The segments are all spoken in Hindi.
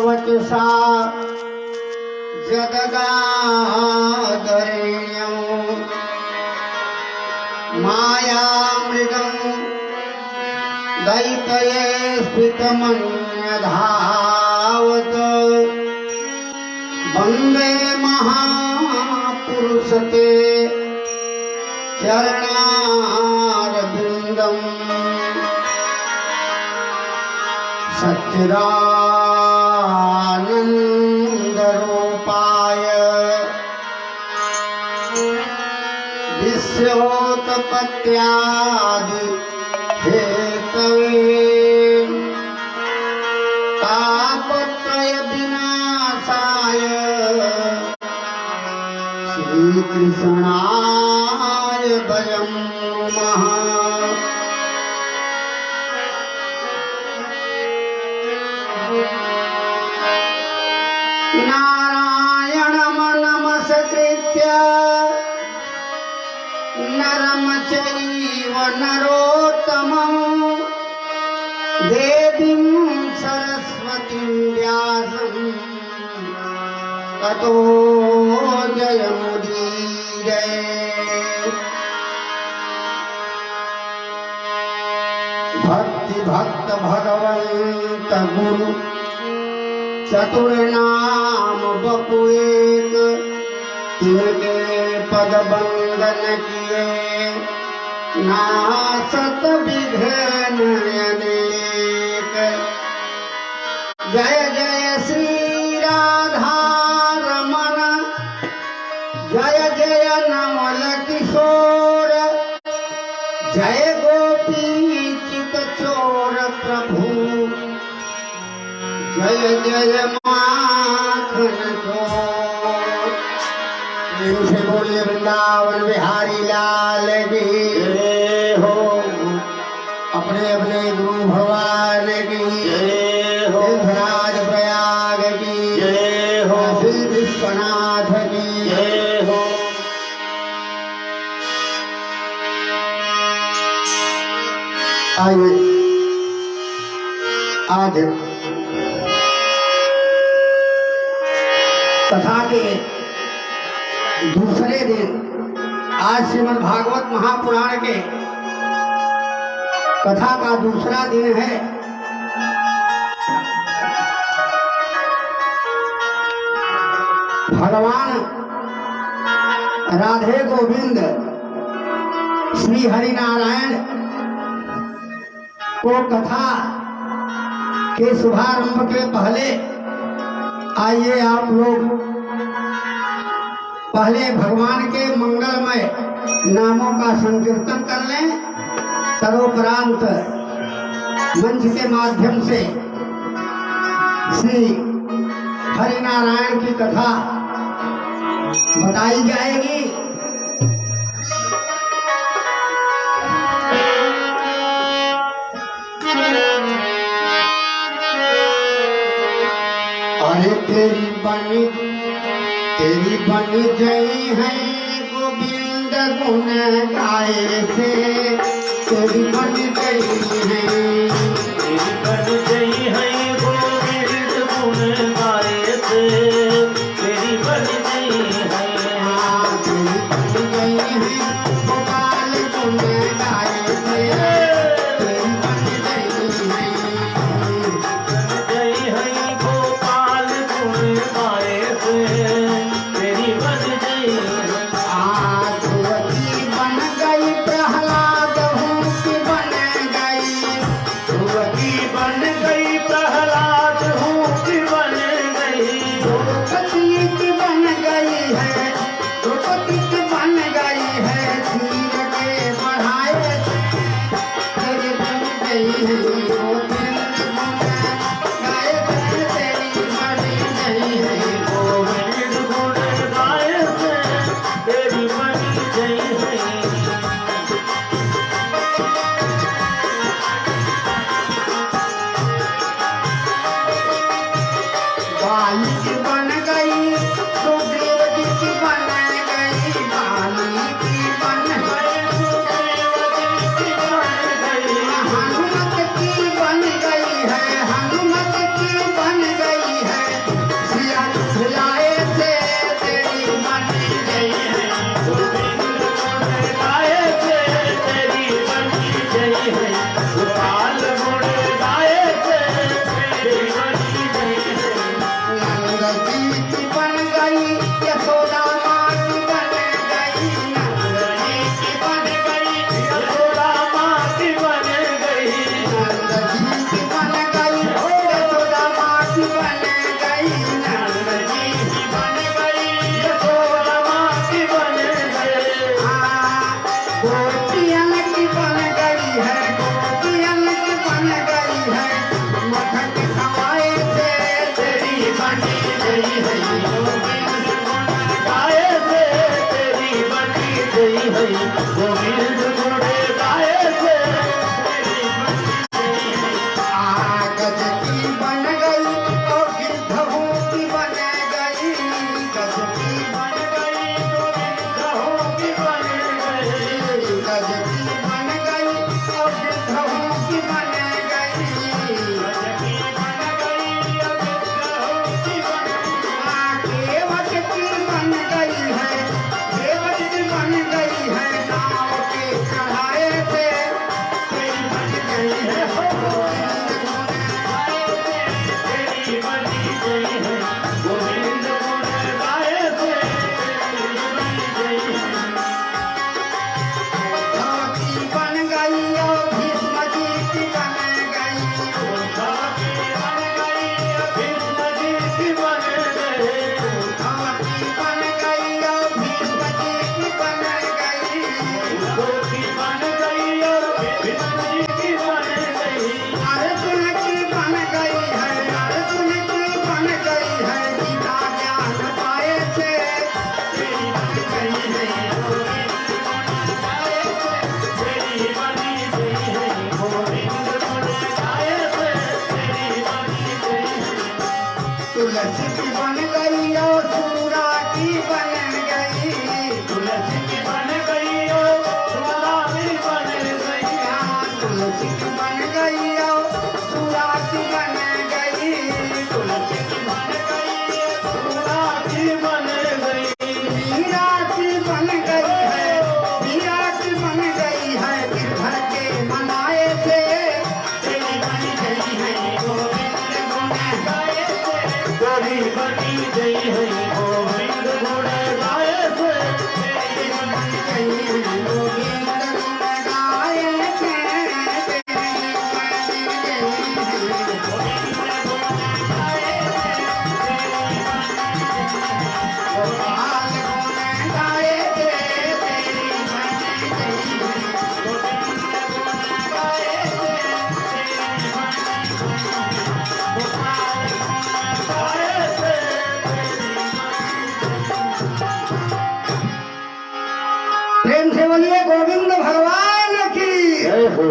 वचसा जगदादरेण्यं मायामृगं दैतये स्फीतमन्यधावत् वन्दे महापुरुषते चरणारविन्दम् सच्चिदानन्दरूपाय विश्वोत्पत्त्यादि हेतवे तापत्रय विनाशाय श्रीकृष्णाय वयं नमः। नारायणं नमस्कृत्य नरं चैव नरोत्तमं देवीं सरस्वतीं व्यासं ततो जयमुदीरये। भक्ति भक्त भगवंत गुरु चतुर्नाम बपु एक, तिनके पद बंदन किए नासत विघ्न अनेक। जय जय श्री राधा रमण, जय जय नवल किशोर, जय गोपी चित चोर प्रभु, जय जय माखन चोर। प्रेम से बोलिए वृंदावन बिहारी लाल की जय हो। अपने अपने गुरु भगवान की जय हो। राज प्रयाग की जय हो। श्री विश्वनाथ की जय हो। आइए आज कथा के दूसरे दिन, आज श्रीमद् भागवत महापुराण के कथा का दूसरा दिन है। भगवान राधे गोविंद श्री हरि नारायण को कथा के शुभारंभ के पहले आइए आप लोग पहले भगवान के मंगलमय नामों का संकीर्तन कर लें। तदोपरांत मंच के माध्यम से श्री हरि नारायण की कथा बताई जाएगी। अरे तेरी बन गई है गोविंद गुण गाए से, तेरी बन गई है, तेरी बन गई है गोविंद गुण गाए से, तेरी बन गई है, तेरी बन गई है गोपाल गुण गाए से, तेरी बन गई है गोपाल गुण गाए से, तेरी बन गई है। ध्रुवती बन गई प्रहलाद हूँ कि बन गई, ध्रुवती बन गई प्रहलाद हूँ कि बन गई, द्रौपदी की बन गई है, द्रौपदी की बन गई है, धीर के बढ़ाए तुलसी बन गई और सुरासी बन गई, तुलसी बन गई सुरासी बन गई, मीरा की बन गई है, मीरा की बन गई है, गिरधर के मनाए थे तेरी बन गई है गोविंद गुण गाए थे, गोरी बनी गई है गोविंद गुण गाए थे, तेरी बन गई है गोविंद गुण गाए थे, तेरी बन गई है गोविंद गुण गाए थे, गोपाल गुण गाए थे, तेरी बन गई है गोविंद गुण गाए थे, तेरी बन गोपाल गुण गाए थे। प्रेम से बोलिए गोविंद भगवान की। जय हो।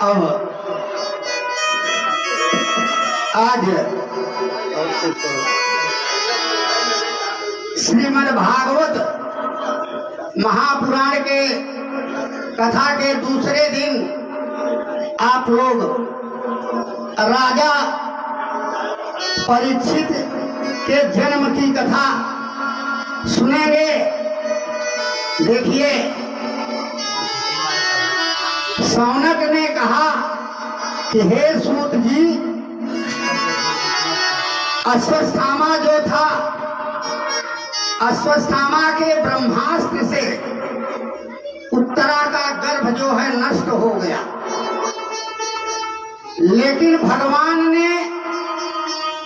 अब आज श्रीमद् भागवत महापुराण के कथा के दूसरे दिन आप लोग राजा परीक्षित के जन्म की कथा सुनेंगे। देखिए, शौनक ने कहा कि हे सूत जी, अश्वत्थामा जो था, अश्वत्थामा के ब्रह्मास्त्र से उत्तरा का गर्भ जो है नष्ट हो गया, लेकिन भगवान ने,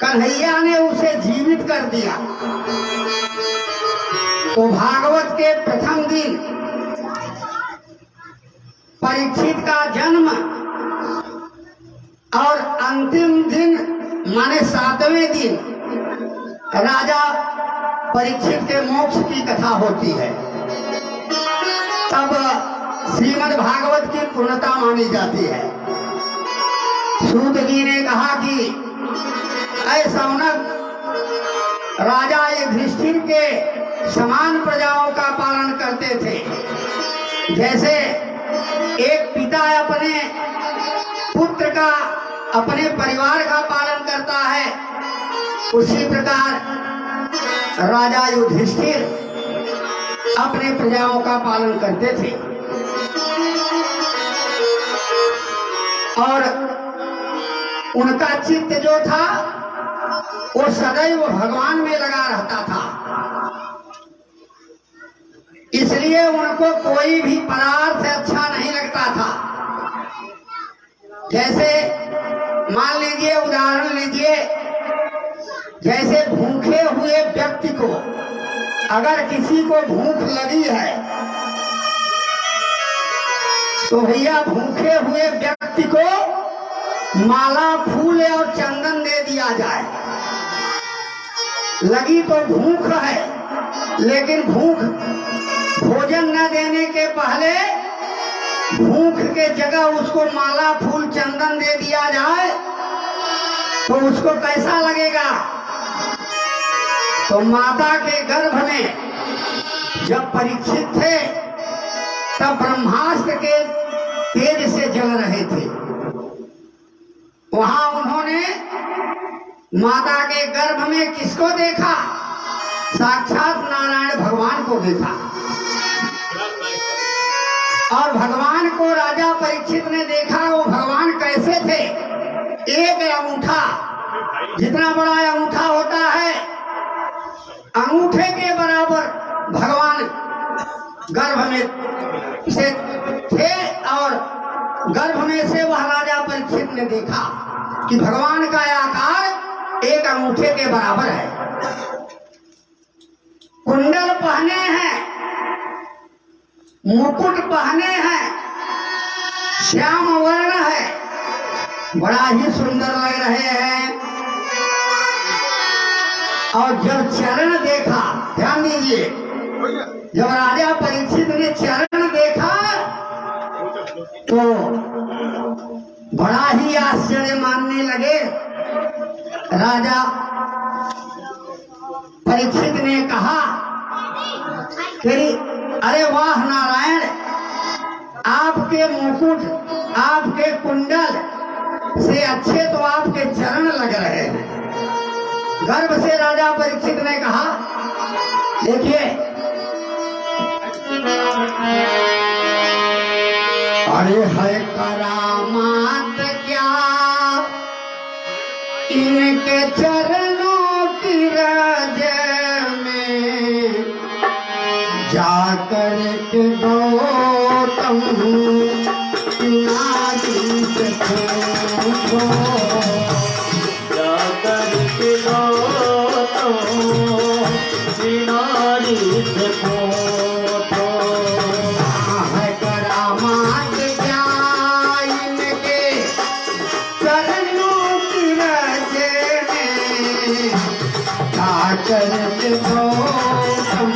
कन्हैया ने उसे जीवित कर दिया। तो भागवत के प्रथम दिन परीक्षित का जन्म और अंतिम दिन माने 7वें दिन राजा परीक्षित के मोक्ष की कथा होती है। तब श्रीमद् भागवत की पूर्णता मानी जाती है। सूत जी ने कहा कि ऐ शौनक, राजा युधिष्ठिर के समान प्रजाओं का पालन करते थे। जैसे एक पिता अपने पुत्र का, अपने परिवार का पालन करता है, उसी प्रकार राजा युधिष्ठिर अपने प्रजाओं का पालन करते थे। और उनका चित्त जो था वो सदैव भगवान में लगा रहता था। इसलिए उनको कोई भी पदार्थ अच्छा नहीं लगता था। जैसे मान लीजिए, उदाहरण लीजिए, जैसे भूखे हुए व्यक्ति को, अगर किसी को भूख लगी है तो भैया भूखे हुए व्यक्ति को माला, फूल और चंदन दे दिया जाए। लगी तो भूख है, लेकिन भूख भोजन न देने के पहले भूख के जगह उसको माला, फूल, चंदन दे दिया जाए तो उसको कैसा लगेगा? तो माता के गर्भ में जब परीक्षित थे तब ब्रह्मास्त्र के तेज से जल रहे थे। वहां उन्होंने माता के गर्भ में किसको देखा? साक्षात नारायण भगवान को देखा। और भगवान को राजा परीक्षित ने देखा। वो भगवान कैसे थे? एक अंगूठा, जितना बड़ा अंगूठा होता है, अंगूठे के बराबर भगवान गर्भ में से थे। और गर्भ में से वह राजा परीक्षित ने देखा कि भगवान का आकार एक अंगूठे के बराबर है। कुंडल पहने हैं, मुकुट पहने हैं, श्याम वर्ण है, बड़ा ही सुंदर लग रहे हैं। और जब चरण देखा, ध्यान दीजिए, जब राजा परीक्षित ने चरण देखा तो बड़ा ही आश्चर्य मानने लगे। राजा परीक्षित ने कहा कि अरे वाह नारायण, आपके मुकुट, आपके कुंडल से अच्छे तो आपके चरण लग रहे हैं। गर्व से राजा परीक्षित ने कहा, देखिए, अरे है करामात क्या इनके चरणों की रज में, जाकर के गौतम नारी से पूछो, जाकर के गौतम नारी से पूछो, है करामात क्या इनके चरणों की रज में, जाकर के गौतम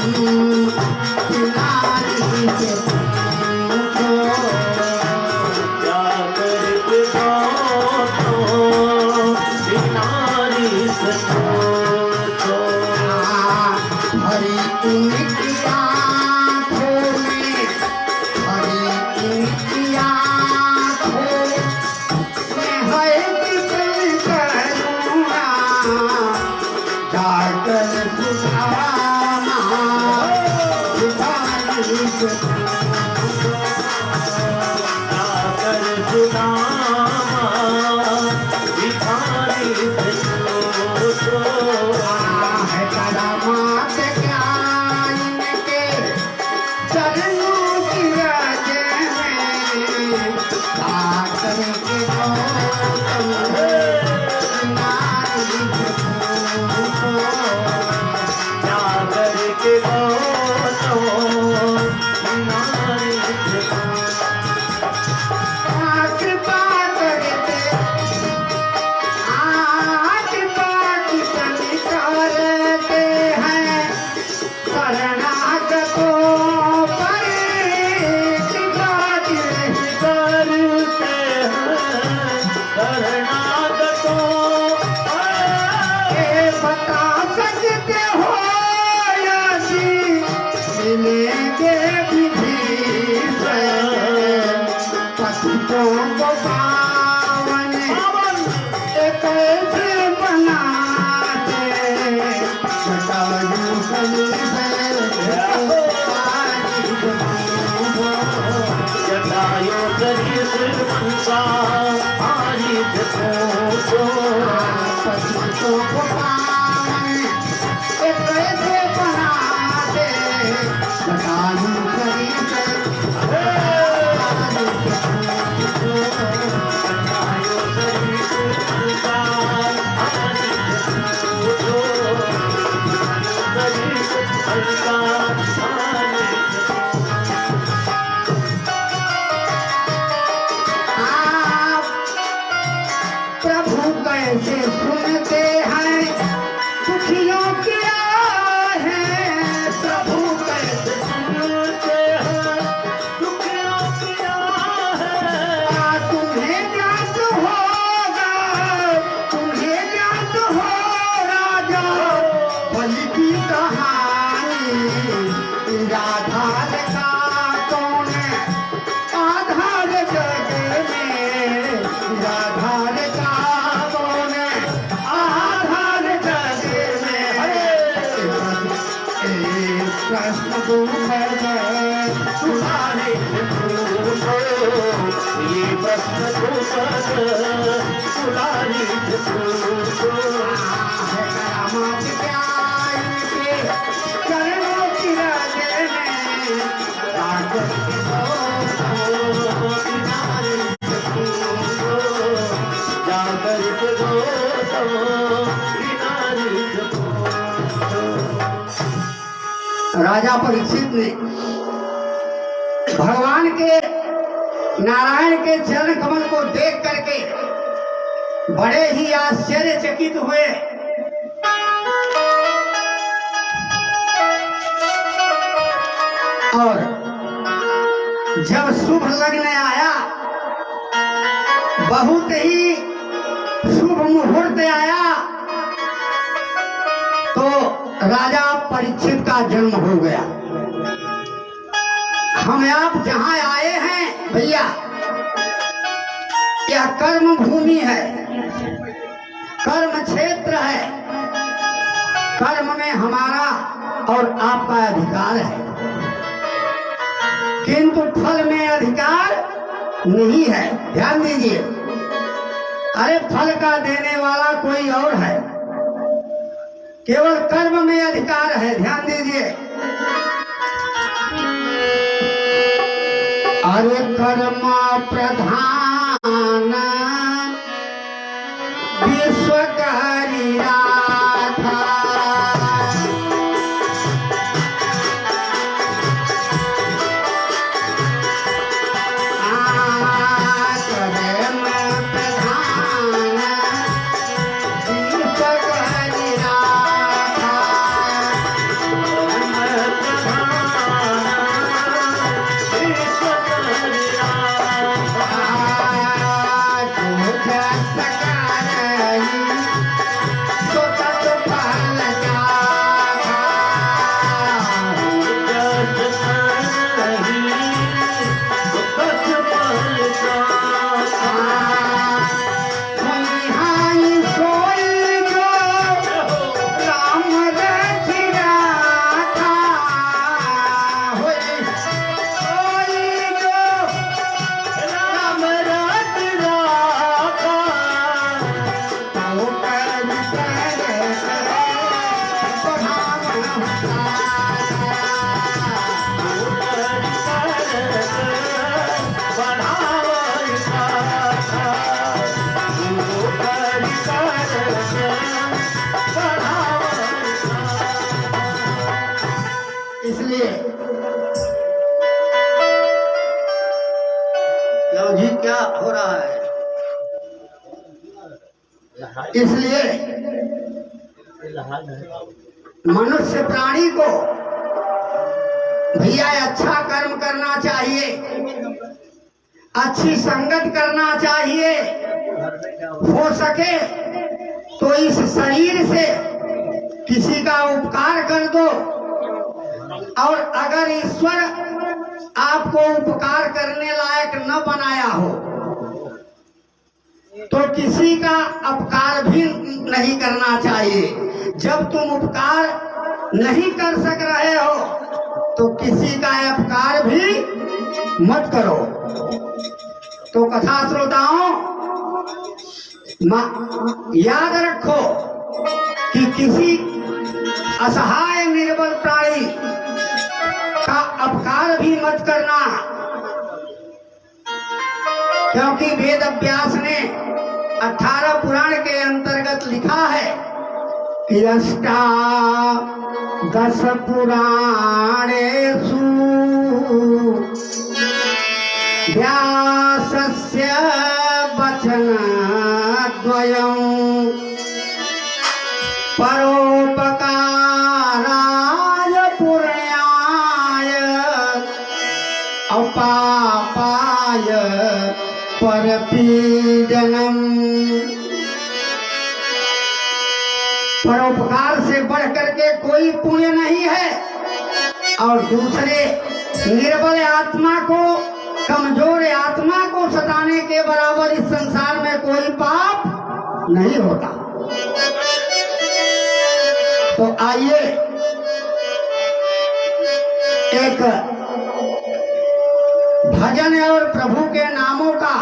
नारी से पूछो, जाकर के गौतम नारी से पूछो, हरि उनकी आँखों में, हरि उनकी आँखों में है कितनी करुणा, जाकर सुधामा सुधारी से पूछो, जाकर सुदामा भिखारी से पूछो, है करामात क्या इनके चरणों की रज में, जाकर के गौतम नारी से पूछो, जाकर के गौतम नारी से कृपा करते, कृपा कितनी करते हैं शरणागतों पर, कृपा कितनी करते हैं शरणागतों ये बता सकते हो यदि मिलेंगे विभीषण, पतितों को पावन एक ऐसे बनाते, जटायु जटायु सरिस मनसा आरित पूछो, पतितों को पावन एक ऐसे बनाते, जटायु जटायु सरिस मनसा आरित पूछो, सरिस मनसा आरित आप प्रभु कैसे सुनते हैं दुखियों की है, प्रभु कैसे सुनते हैं दुखियों की है, तुम्हें ज्ञात होगा, तुम्हें ज्ञात हो राजा बलि की कहानी, आधार का कौन आधार जग में, आधार का कौन आधार जग में, एक प्रश्न तुम्हारे पूछो, ये प्रश्न तुम्हारी पूछो, करामात क्या इनके चरणों की रज में, जाकर के गौतम नारी से पूछो, जाकर के गौतम नारी से पूछो। राजा परीक्षित ने भगवान के नारायण के चरण कमल को देख करके बड़े ही आश्चर्यचकित हुए। और जब शुभ लग्न आया, बहुत ही शुभ मुहूर्त आया, तो राजा परीक्षित का जन्म हो गया। हम आप जहां आए हैं भैया, यह कर्म भूमि है, कर्म क्षेत्र है। कर्म में हमारा और आपका अधिकार है, किंतु फल में अधिकार नहीं है। ध्यान दीजिए, अरे फल का देने वाला कोई और है, केवल कर्म में अधिकार है। ध्यान दीजिए, अरे कर्म प्रधान विश्व करी राधा, इसलिए क्यों जी, क्या हो रहा है? इसलिए मनुष्य प्राणी को भैया अच्छा कर्म करना चाहिए, अच्छी संगत करना चाहिए। हो सके तो इस शरीर से किसी का उपकार कर दो, और अगर ईश्वर आपको उपकार करने लायक न बनाया हो तो किसी का अपकार भी नहीं करना चाहिए। जब तुम उपकार नहीं कर सक रहे हो तो किसी का अपकार भी मत करो। तो कथा श्रोताओं, याद रखो कि किसी असहाय निर्बल प्राणी का अपकार भी मत करना, क्योंकि वेद व्यास ने 18 पुराण के अंतर्गत लिखा है कि अष्टादश पुराणेषु व्यासस्य वचनद्वयम् परोपकाराय पुण्याय अपापाय परपीडनम्। परोपकार से बढ़ करके कोई पुण्य नहीं है, और दूसरे निर्बल आत्मा को, कमजोर आत्मा को सताने के बराबर इस संसार में कोई पाप नहीं होता। तो आइए एक भजन और प्रभु के नामों का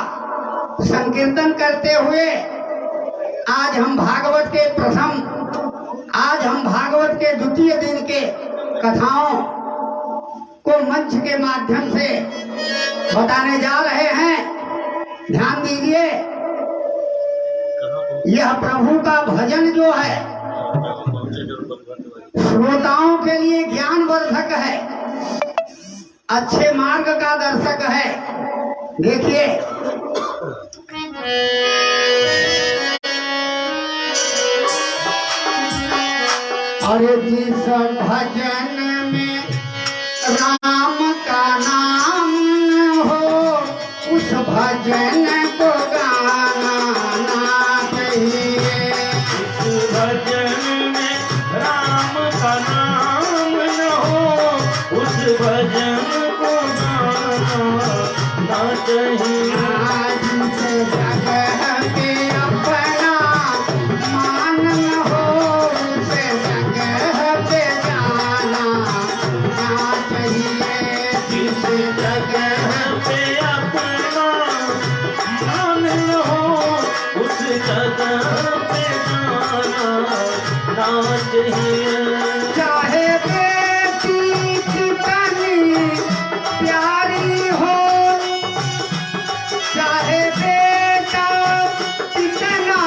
संकीर्तन करते हुए आज हम भागवत के द्वितीय दिन के कथाओं को मंच के माध्यम से बताने जा रहे हैं। ध्यान दीजिए, यह प्रभु का भजन जो है श्रोताओं के लिए ज्ञानवर्धक है, अच्छे मार्ग का दर्शक है। देखिए, अरे जिस भजन में राम का नाम हो उस भजन को गाना ना चाहिए। इस भजन में राम का नाम न हो उस भजन को गाना ना चाहिए। जिस जगह पे अपना मान न हो उस जगह पे जाना ना चाहिए। जिस जगह पे अपना मान न हो उस जगह पे जाना ना चाहिए। चाहे बेटी कितनी प्यारी हो, चाहे बेटा कितना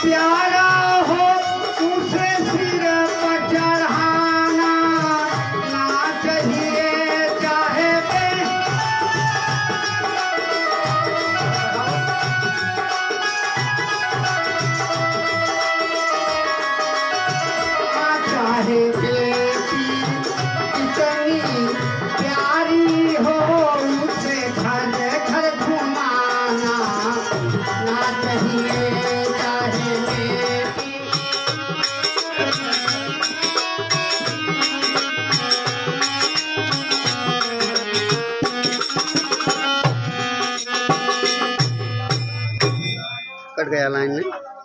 प्यारा हो, उसे सिर पर चढ़ाना ना चाहिए। चाहे चाहे बेटी कितनी प्यारी हो, उसे घर घर घुमाना ना चाहिए। चाहे बेटी कट गया लाइन में।